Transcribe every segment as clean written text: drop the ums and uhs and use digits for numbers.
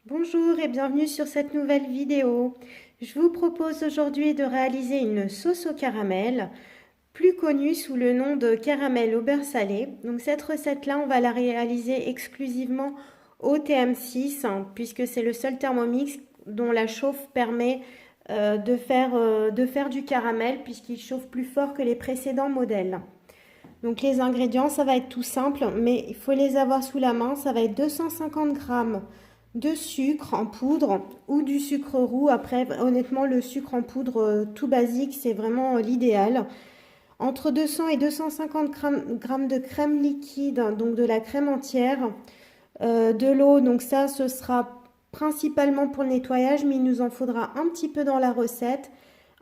Bonjour et bienvenue sur cette nouvelle vidéo. Je vous propose aujourd'hui de réaliser une sauce au caramel, plus connue sous le nom de caramel au beurre salé. Donc cette recette-là, on va la réaliser exclusivement au TM6, puisque c'est le seul Thermomix dont la chauffe permet de faire du caramel, puisqu'il chauffe plus fort que les précédents modèles. Donc les ingrédients, ça va être tout simple, mais il faut les avoir sous la main. Ça va être 250 grammes de sucre en poudre ou du sucre roux. Après, honnêtement, le sucre en poudre tout basique, c'est vraiment l'idéal. Entre 200 et 250 grammes de crème liquide, donc de la crème entière, de l'eau. Donc ça, ce sera principalement pour le nettoyage, mais il nous en faudra un petit peu dans la recette.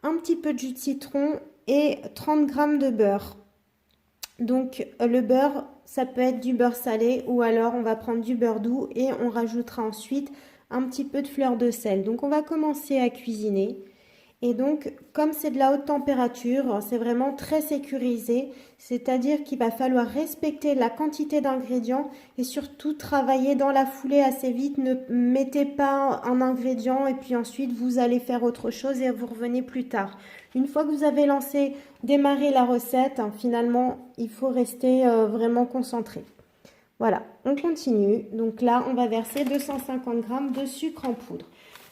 Un petit peu de jus de citron et 30 grammes de beurre. Donc le beurre, ça peut être du beurre salé ou alors on va prendre du beurre doux et on rajoutera ensuite un petit peu de fleur de sel. Donc on va commencer à cuisiner. Et donc, comme c'est de la haute température, c'est vraiment très sécurisé, c'est-à-dire qu'il va falloir respecter la quantité d'ingrédients et surtout travailler dans la foulée assez vite. Ne mettez pas un ingrédient et puis ensuite vous allez faire autre chose et vous revenez plus tard. Une fois que vous avez démarré la recette, finalement, il faut rester vraiment concentré. Voilà, on continue. Donc là, on va verser 250 grammes de sucre en poudre.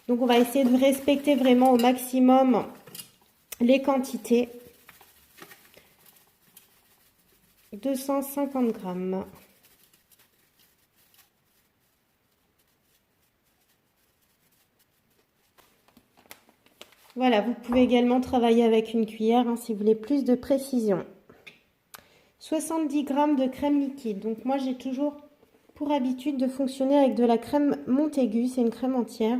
Donc on va essayer de respecter vraiment au maximum les quantités. 250 grammes. Voilà, vous pouvez également travailler avec une cuillère si vous voulez plus de précision. 70 grammes de crème liquide. Donc moi j'ai toujours pour habitude de fonctionner avec de la crème Montaigu. C'est une crème entière.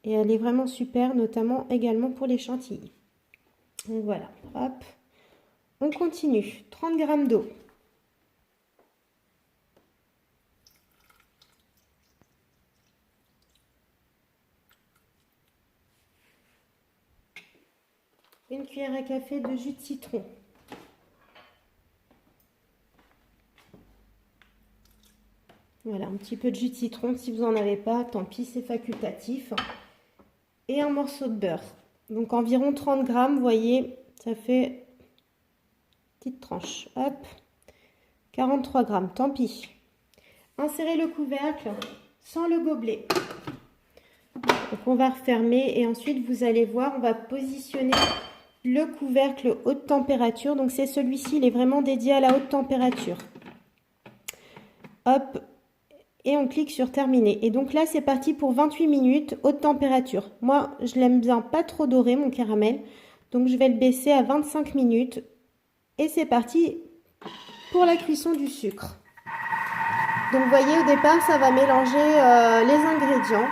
Et elle est vraiment super, notamment également pour les chantilly. Donc voilà, hop. On continue. 30 grammes d'eau. Une cuillère à café de jus de citron. Voilà, un petit peu de jus de citron. Si vous n'en avez pas, tant pis, c'est facultatif. Et un morceau de beurre. Donc environ 30 grammes, vous voyez, ça fait petite tranche. Hop, 43 grammes, tant pis. Insérez le couvercle sans le gobelet. Donc on va refermer et ensuite vous allez voir, on va positionner le couvercle haute température. Donc c'est celui-ci, il est vraiment dédié à la haute température. Hop, et on clique sur terminer. Et donc là c'est parti pour 28 minutes haute température. Moi je l'aime bien pas trop doré mon caramel, donc je vais le baisser à 25 minutes. Et c'est parti pour la cuisson du sucre. Donc vous voyez au départ ça va mélanger les ingrédients.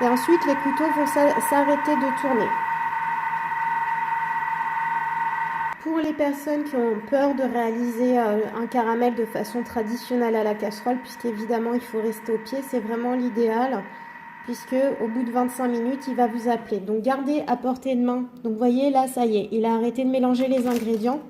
Et ensuite, les couteaux vont s'arrêter de tourner. Pour les personnes qui ont peur de réaliser un caramel de façon traditionnelle à la casserole, puisqu'évidemment il faut rester au pied, c'est vraiment l'idéal, puisque au bout de 25 minutes, il va vous appeler. Donc gardez à portée de main. Donc vous voyez, là, ça y est, il a arrêté de mélanger les ingrédients.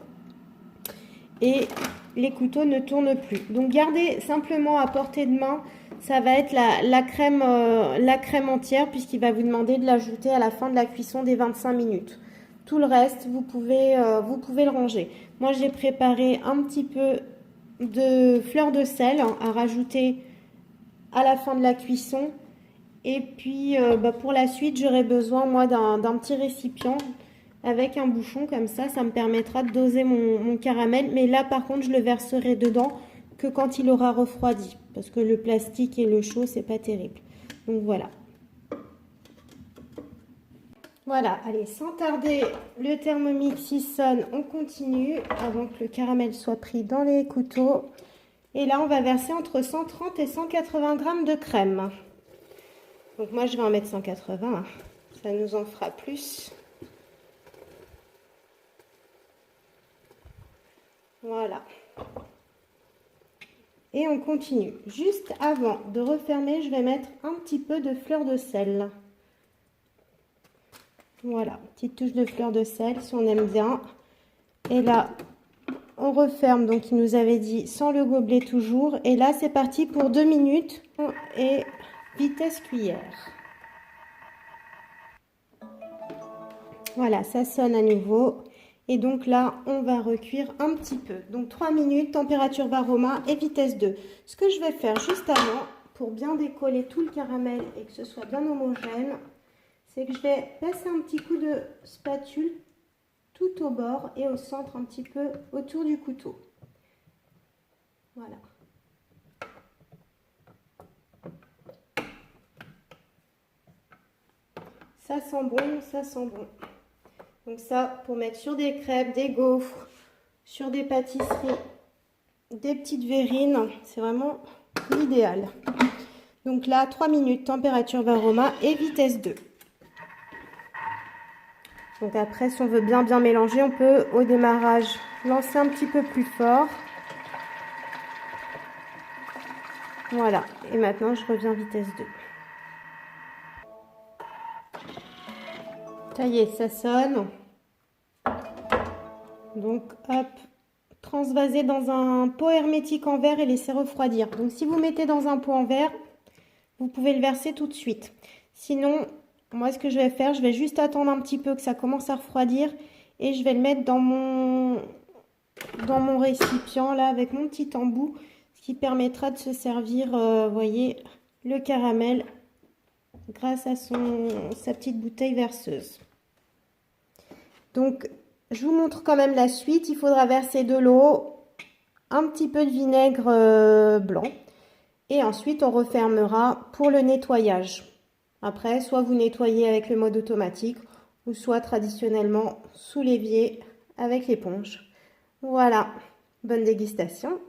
Et les couteaux ne tournent plus. Donc gardez simplement à portée de main. Ça va être la crème entière puisqu'il va vous demander de l'ajouter à la fin de la cuisson des 25 minutes. Tout le reste, vous pouvez le ranger. Moi, j'ai préparé un petit peu de fleur de sel à rajouter à la fin de la cuisson. Et puis, pour la suite, j'aurai besoin, moi, d'un petit récipient avec un bouchon comme ça me permettra de doser mon caramel. Mais là, par contre, je le verserai dedans que quand il aura refroidi. Parce que le plastique et le chaud, c'est pas terrible. Donc voilà. Voilà, allez, sans tarder, le Thermomix il sonne, on continue avant que le caramel soit pris dans les couteaux. Et là, on va verser entre 130 et 180 grammes de crème. Donc moi, je vais en mettre 180, ça nous en fera plus. Voilà. Et on continue. Juste avant de refermer, je vais mettre un petit peu de fleur de sel. Voilà, petite touche de fleur de sel si on aime bien. Et là, on referme. Donc, il nous avait dit sans le gobelet toujours. Et là, c'est parti pour 2 minutes. Et vitesse cuillère. Voilà, ça sonne à nouveau. Et donc là, on va recuire un petit peu. Donc 3 minutes, température Varoma et vitesse 2. Ce que je vais faire juste avant, pour bien décoller tout le caramel et que ce soit bien homogène, c'est que je vais passer un petit coup de spatule tout au bord et au centre, un petit peu autour du couteau. Voilà. Ça sent bon, ça sent bon. Donc ça, pour mettre sur des crêpes, des gaufres, sur des pâtisseries, des petites verrines, c'est vraiment l'idéal. Donc là, 3 minutes, température Varoma et vitesse 2. Donc après, si on veut bien mélanger, on peut au démarrage lancer un petit peu plus fort. Voilà, et maintenant je reviens vitesse 2. Ça y est, ça sonne. Donc hop, transvaser dans un pot hermétique en verre et laisser refroidir. Donc si vous mettez dans un pot en verre, vous pouvez le verser tout de suite. Sinon, moi ce que je vais faire, je vais juste attendre un petit peu que ça commence à refroidir et je vais le mettre dans mon récipient là avec mon petit embout, ce qui permettra de se servir, voyez, le caramel grâce à sa petite bouteille verseuse. Donc je vous montre quand même la suite. Il faudra verser de l'eau, un petit peu de vinaigre blanc et ensuite on refermera pour le nettoyage. Après, soit vous nettoyez avec le mode automatique ou soit traditionnellement sous l'évier avec l'éponge. Voilà, bonne dégustation.